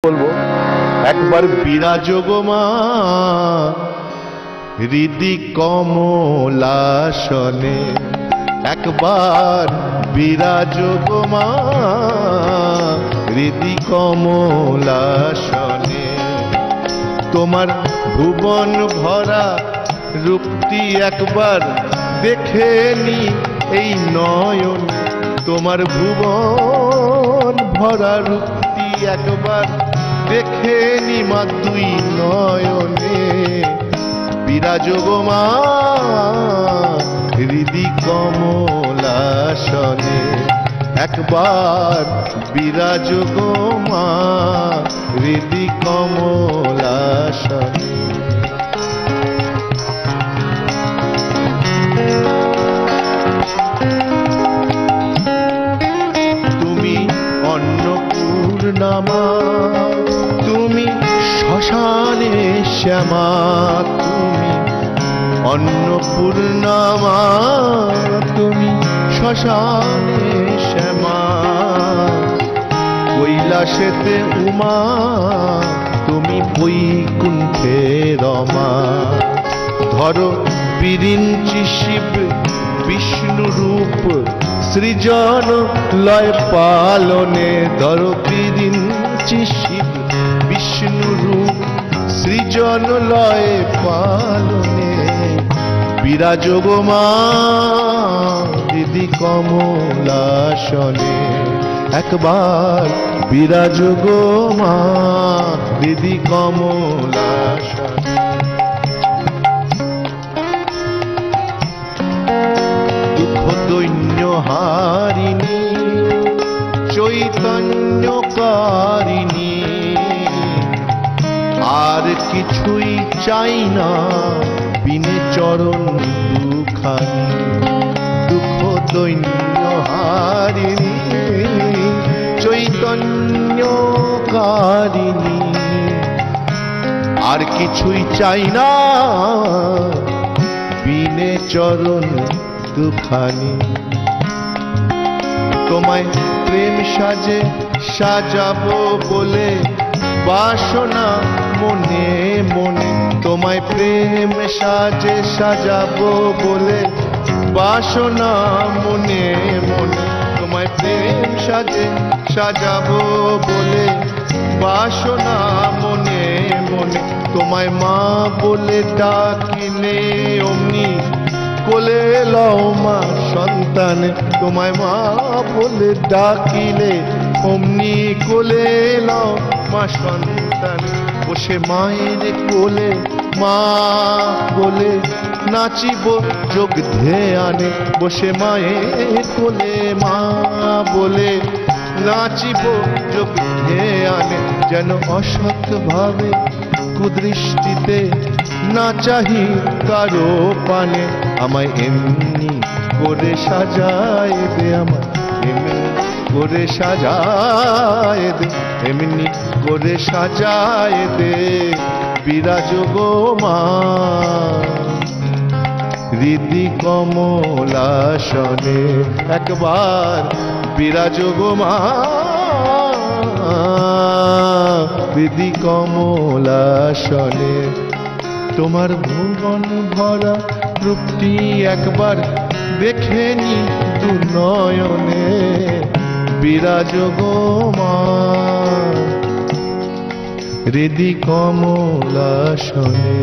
বলবো একবার বিরাজ গো মা হৃদি কমলাসনে, একবার বিরাজ গো মা হৃদি কমলাসনে। তোমার ভুবন ভরা রূপটি একবার দেখে নি এই নয়ন, তোমার ভুবন ভরা রূপটি একবার দেখে নি মা দুই নয়নে। বিরাজ গো মা হৃদি কমলাসনে, একবার বিরাজ গো মা হৃদি কমলাসনে। তুমি অন্নপূর্ণা, তুমি শ্মশানে শ্যামা, তুমি অন্নপূর্ণা, তুমি শ্মশানে শ্যামা। কৈলাসেতে উমা, তুমি বৈকুণ্ঠে রমা। ধরো বিরিঞ্চি শিব বিষ্ণু রূপ সৃজন লয় পালনে। ধরো বিরিঞ্চি শিব বিষ্ণু রূপ সৃজন লয় পালনে। বিরাজ গো মা হৃদি কমলাসনে, একবার বিরাজ গো মা হৃদি কমলাসনে। দুঃখ দৈন্য হারিণী চৈতন্যকারিণী, আর কিছুই চাই না বিনে চরণ দুখানি। দুঃখ দৈন্য হারিণী চৈতন্যকারিণী, আর কিছুই চাই না বিনে চরণ দুখানি। তোমায় প্রেম সাজে সাজাবো বলে বাসনা মনে মনে। তোমায় প্রেম সাজে সাজাবো বলে বাসনা মনে মনে। তোমায় প্রেম সাজে সাজাবো বলে বাসনা মনে মনে। তোমায় মা বলে ডাকিলে অমনি কোলে লও মা সন্তান। তোমায় মা বলে ডাকিলে অমনি কোলে লও মা সন্তান। বসে মায়ের কোলে মা বলে নাচিব যোগ ধ্যানে। বসে মায়ের কোলে মা বলে নাচিব যোগ ধ্যানে। যেন অসৎ ভাবে কুদৃষ্টিতে না চাহি কারো পানে। আমায় এমনি করে সাজায় দে, আমায় এমনি করে সাজায় দে, এমনি করে সাজায় দে। বিরাজ গো মা হৃদি কমলাসনে, একবার বিরাজ গো মা হৃদি কমলাসনে। তোমার ভুবন ভরা রূপটি একবার দেখে নি দু নয়নে। বিরাজ গো মা হৃদি কমলাসনে।